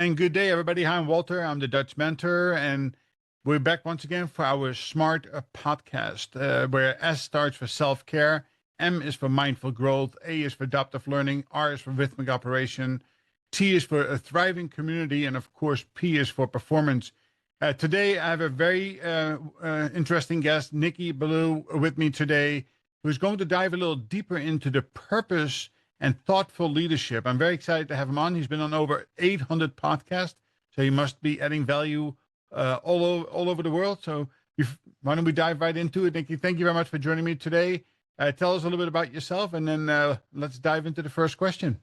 And good day, everybody. Hi, I'm Walter. I'm the Dutch mentor, and we're back once again for our Smart podcast, where S starts for self-care, M is for mindful growth, A is for adaptive learning, R is for rhythmic operation, T is for a thriving community, and of course, P is for performance. Today, I have a very interesting guest, Nicky Billou, with me today, who's going to dive a little deeper into the purpose and thoughtful leadership. I'm very excited to have him on. He's been on over 800 podcasts, so he must be adding value all over the world. So why don't we dive right into it, Nicky? Thank you very much for joining me today. Tell us a little bit about yourself, and then let's dive into the first question.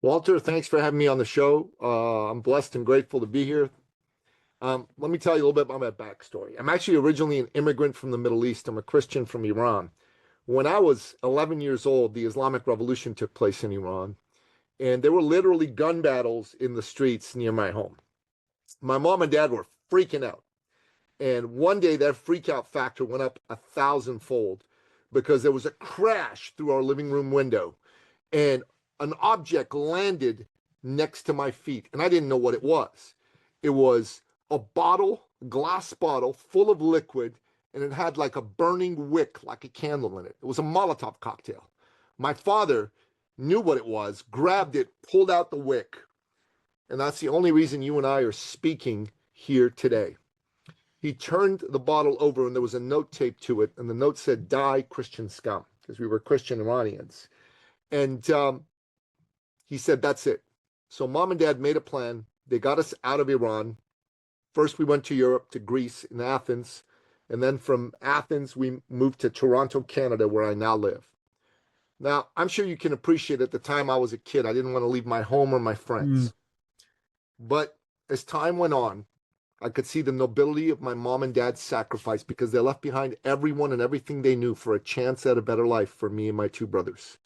Walter, thanks for having me on the show. I'm blessed and grateful to be here. Let me tell you a little bit about my backstory. I'm actually originally an immigrant from the Middle East. I'm a Christian from Iran. When I was 11 years old, the Islamic Revolution took place in Iran, and there were literally gun battles in the streets near my home. My mom and dad were freaking out. And one day that freak out factor went up 1,000-fold because there was a crash through our living room window, and an object landed next to my feet, and I didn't know what it was. It was a bottle, glass bottle full of liquid, and it had like a burning wick, like a candle in it. It was a Molotov cocktail. My father knew what it was, grabbed it, pulled out the wick. And that's the only reason you and I are speaking here today. He turned the bottle over and there was a note taped to it. And the note said, "Die Christian scum," because we were Christian Iranians. And he said, that's it. So mom and dad made a plan. They got us out of Iran. First, we went to Europe, to Greece, in Athens. And then from Athens, we moved to Toronto, Canada, where I now live. Now, I'm sure you can appreciate at the time I was a kid, I didn't want to leave my home or my friends. But as time went on, I could see the nobility of my mom and dad's sacrifice because they left behind everyone and everything they knew for a chance at a better life for me and my two brothers.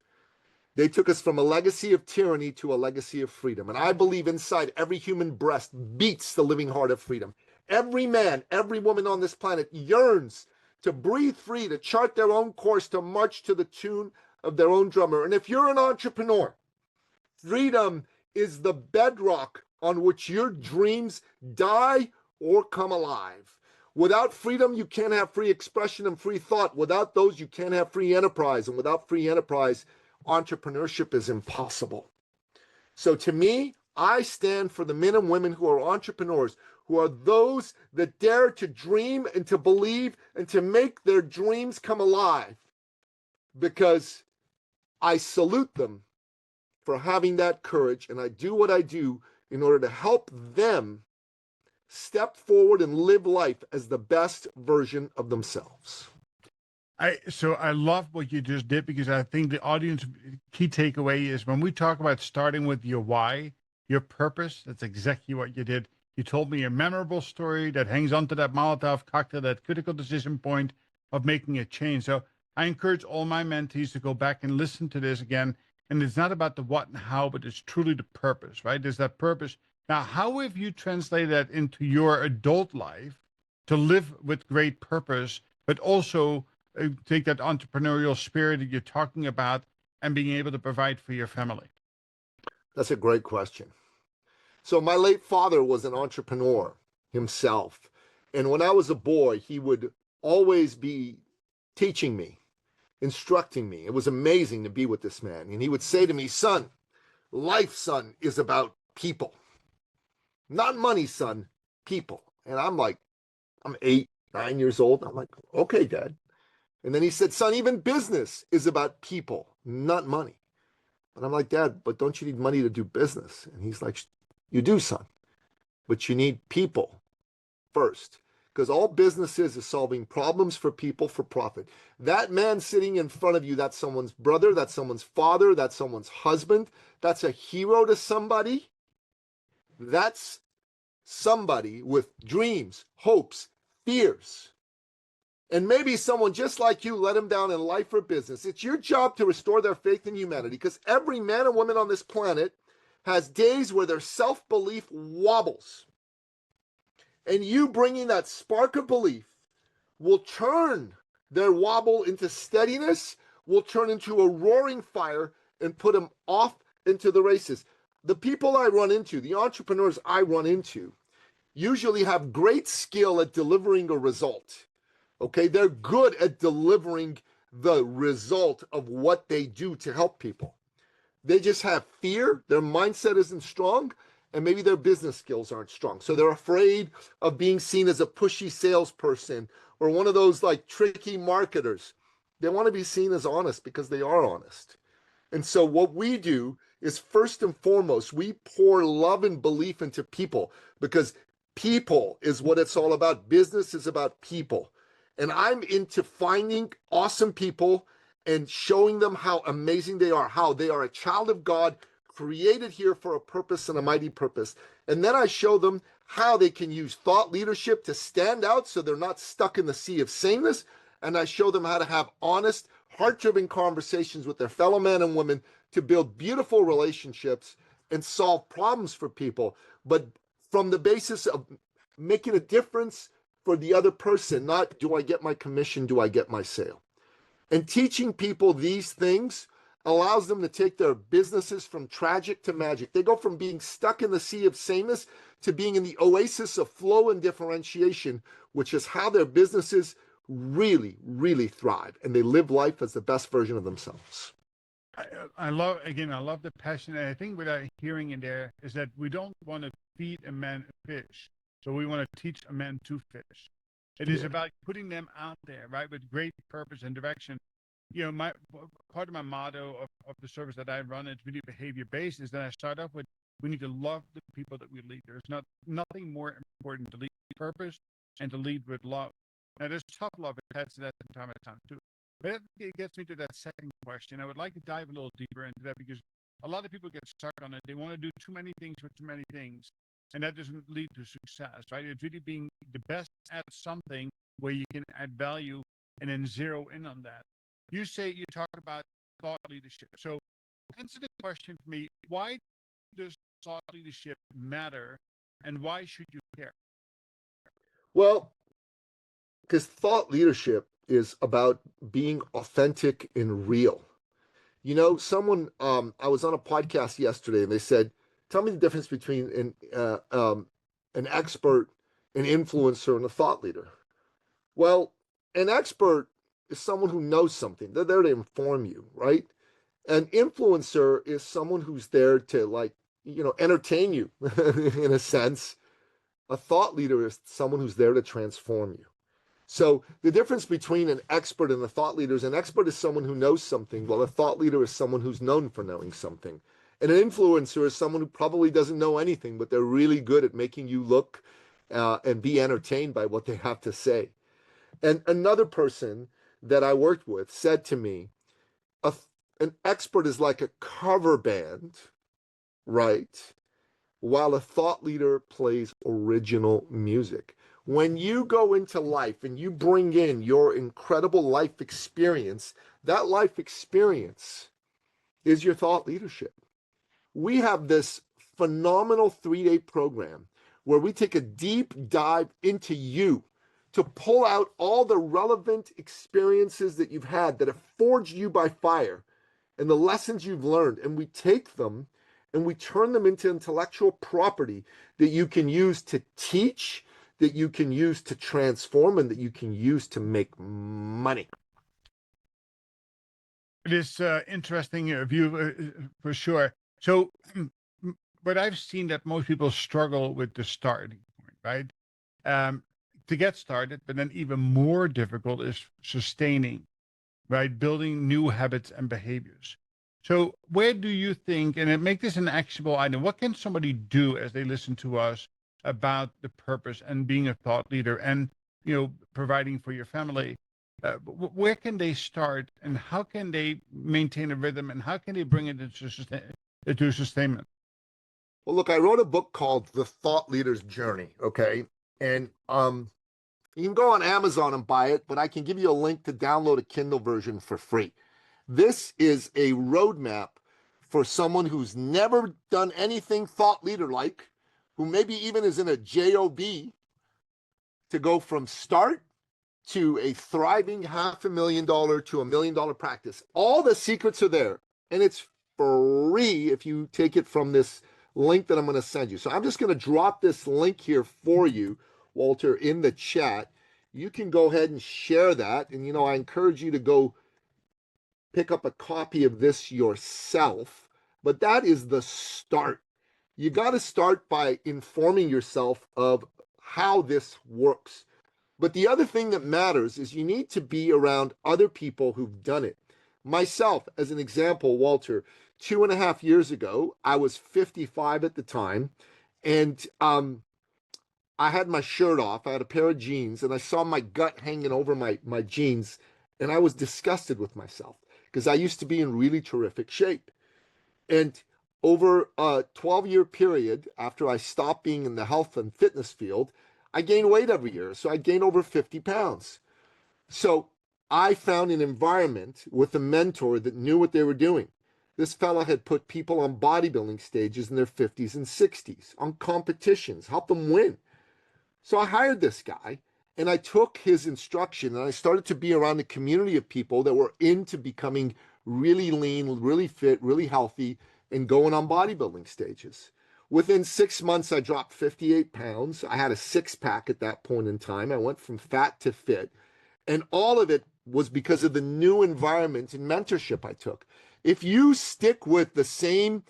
They took us from a legacy of tyranny to a legacy of freedom. And I believe inside every human breast beats the living heart of freedom. Every man, every woman on this planet yearns to breathe free, to chart their own course, to march to the tune of their own drummer. And if you're an entrepreneur, freedom is the bedrock on which your dreams die or come alive. Without freedom, you can't have free expression and free thought. Without those, you can't have free enterprise. And without free enterprise, entrepreneurship is impossible. So to me, I stand for the men and women who are entrepreneurs, who are those that dare to dream and to believe and to make their dreams come alive, because I salute them for having that courage, and I do what I do in order to help them step forward and live life as the best version of themselves. So I love what you just did, because I think the audience key takeaway is when we talk about starting with your why, your purpose, that's exactly what you did. You told me a memorable story that hangs onto that Molotov cocktail, that critical decision point of making a change. So I encourage all my mentees to go back and listen to this again. And it's not about the what and how, but it's truly the purpose, right? There's that purpose. Now, how have you translated that into your adult life to live with great purpose, but also take that entrepreneurial spirit that you're talking about and being able to provide for your family? That's a great question. So my late father was an entrepreneur himself. And when I was a boy, he would always be teaching me, instructing me. It was amazing to be with this man. And he would say to me, "Son, life, son, is about people. Not money, son, people." And I'm 8, 9 years old. I'm like, "Okay, Dad." And then he said, "Son, even business is about people, not money." And I'm like, "Dad, but don't you need money to do business?" And he's like, "You do, son, but you need people first. Because all business is solving problems for people for profit." That man sitting in front of you, that's someone's brother, that's someone's father, that's someone's husband, that's a hero to somebody. That's somebody with dreams, hopes, fears. And maybe someone just like you let him down in life or business. It's your job to restore their faith in humanity, because every man and woman on this planet has days where their self-belief wobbles. And you bringing that spark of belief will turn their wobble into steadiness, will turn into a roaring fire and put them off into the races. the people I run into, the entrepreneurs I run into, usually have great skill at delivering a result. Okay, they're good at delivering the result of what they do to help people. They just have fear, their mindset isn't strong, and maybe their business skills aren't strong. So they're afraid of being seen as a pushy salesperson or one of those like tricky marketers. They want to be seen as honest because they are honest. And so what we do is first and foremost, we pour love and belief into people because people is what it's all about. Business is about people. And I'm into finding awesome people and showing them how amazing they are, how they are a child of God, created here for a purpose and a mighty purpose. And then I show them how they can use thought leadership to stand out so they're not stuck in the sea of sameness. And I show them how to have honest, heart-driven conversations with their fellow men and women to build beautiful relationships and solve problems for people, but from the basis of making a difference for the other person, not do I get my commission, do I get my sale? And teaching people these things allows them to take their businesses from tragic to magic. They go from being stuck in the sea of sameness to being in the oasis of flow and differentiation, which is how their businesses really, really thrive. And they live life as the best version of themselves. I love, again, I love the passion. And I think what I'm hearing in there is that we don't want to feed a man a fish. So we want to teach a man to fish. It is about putting them out there, right, with great purpose and direction. You know, my part of my motto of the service that I run is really behavior based. Is that I start off with we need to love the people that we lead. There's nothing more important to lead with purpose and to lead with love. Now, there's tough love attached to that from time to time too. But it gets me to that second question. I would like to dive a little deeper into that because a lot of people get stuck on it. They want to do too many things with too many things. And that doesn't lead to success, right? It's really being the best at something where you can add value and then zero in on that. You talk about thought leadership. So answer the question for me, why does thought leadership matter and why should you care? Well, because thought leadership is about being authentic and real. You know, I was on a podcast yesterday and they said, tell me the difference between an expert, an influencer, and a thought leader. Well, an expert is someone who knows something. They're there to inform you, right? An influencer is someone who's there to entertain you in a sense. A thought leader is someone who's there to transform you. So the difference between an expert and a thought leader is an expert is someone who knows something, while a thought leader is someone who's known for knowing something. And an influencer is someone who probably doesn't know anything, but they're really good at making you look and be entertained by what they have to say. And another person that I worked with said to me, an expert is like a cover band, right? While a thought leader plays original music. When you go into life and you bring in your incredible life experience, that life experience is your thought leadership. We have this phenomenal 3-day program where we take a deep dive into you to pull out all the relevant experiences that you've had that have forged you by fire and the lessons you've learned. And we take them and we turn them into intellectual property that you can use to teach, that you can use to transform, and that you can use to make money. It is interesting view for sure. So, but I've seen that most people struggle with the starting point, right? To get started, but then even more difficult is sustaining, right? Building new habits and behaviors. So where do you think, and make this an actionable item, what can somebody do as they listen to us about the purpose and being a thought leader and, providing for your family? Where can they start and how can they maintain a rhythm and how can they bring it into sustainment? Well, look, I wrote a book called The Thought Leader's Journey, okay? And you can go on Amazon and buy it, but I can give you a link to download a Kindle version for free. This is a roadmap for someone who's never done anything thought leader-like, who maybe even is in a job, to go from start to a thriving $500,000 to $1 million practice. All the secrets are there, and it's free if you take it from this link that I'm going to send you. So I'm just going to drop this link here for you, Walter, in the chat. You can go ahead and share that. And, I encourage you to go pick up a copy of this yourself. But that is the start. You got to start by informing yourself of how this works. But the other thing that matters is you need to be around other people who've done it. Myself, as an example, Walter, 2.5 years ago, I was 55 at the time, and I had my shirt off. I had a pair of jeans, and I saw my gut hanging over my jeans, and I was disgusted with myself because I used to be in really terrific shape. And over a 12-year period, after I stopped being in the health and fitness field, I gained weight every year. So I gained over 50 pounds. So I found an environment with a mentor that knew what they were doing. This fella had put people on bodybuilding stages in their 50s and 60s, on competitions, helped them win. So I hired this guy, and I took his instruction, and I started to be around a community of people that were into becoming really lean, really fit, really healthy, and going on bodybuilding stages. Within 6 months, I dropped 58 pounds. I had a six-pack at that point in time. I went from fat to fit. And all of it was because of the new environment and mentorship I took. If you stick with the same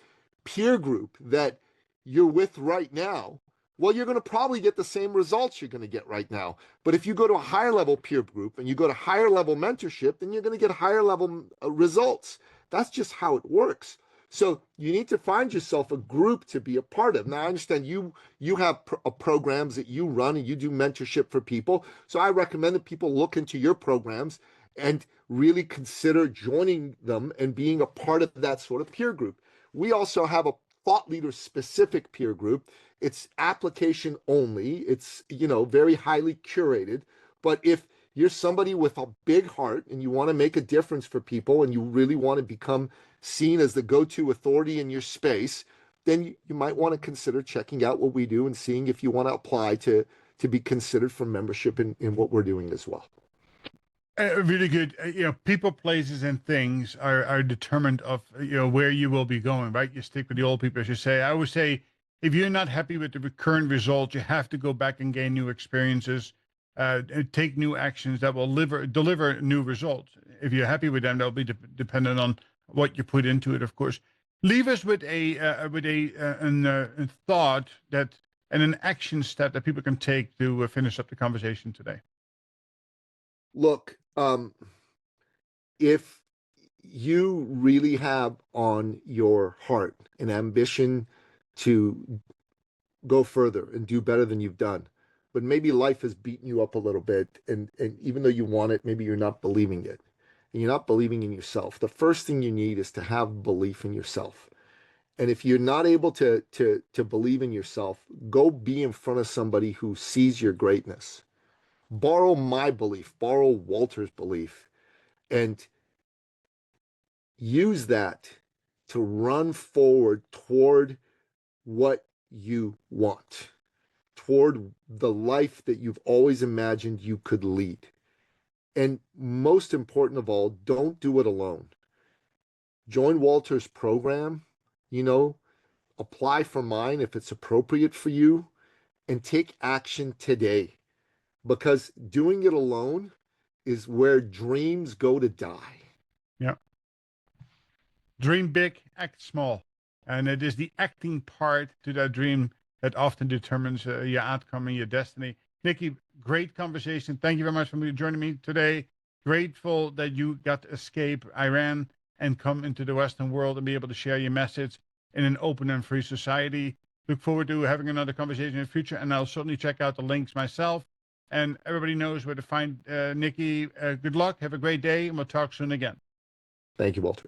peer group that you're with right now, well, you're going to probably get the same results you're going to get right now. But if you go to a higher level peer group and you go to higher level mentorship, then you're going to get higher level results. That's just how it works. So you need to find yourself a group to be a part of. Now, I understand you have programs that you run and you do mentorship for people. So I recommend that people look into your programs and really consider joining them and being a part of that sort of peer group. We also have a thought leader specific peer group. It's application only. It's, very highly curated. But if you're somebody with a big heart and you want to make a difference for people and you really want to become seen as the go-to authority in your space, then you might want to consider checking out what we do and seeing if you want to apply to be considered for membership in what we're doing as well. Really good. People, places, and things are determined of where you will be going. Right? You stick with the old people, as you say. I would say if you're not happy with the current results, you have to go back and gain new experiences, take new actions that will deliver new results. If you're happy with them, that'll be dependent on what you put into it, of course. Leave us with a thought that and an action step that people can take to finish up the conversation today. Look, if you really have on your heart an ambition to go further and do better than you've done, but maybe life has beaten you up a little bit, and even though you want it, maybe you're not believing it, and you're not believing in yourself. The first thing you need is to have belief in yourself. And if you're not able to believe in yourself, go be in front of somebody who sees your greatness. Borrow my belief, borrow Walter's belief, and use that to run forward toward what you want, toward the life that you've always imagined you could lead. And most important of all, don't do it alone. Join Walter's program, apply for mine if it's appropriate for you, and take action today. Because doing it alone is where dreams go to die. Yeah. Dream big, act small. And it is the acting part to that dream that often determines your outcome and your destiny. Nicky, great conversation. Thank you very much for joining me today. Grateful that you got to escape Iran and come into the Western world and be able to share your message in an open and free society. Look forward to having another conversation in the future, and I'll certainly check out the links myself. And everybody knows where to find Nicky. Good luck. Have a great day, and we'll talk soon again. Thank you, Walter.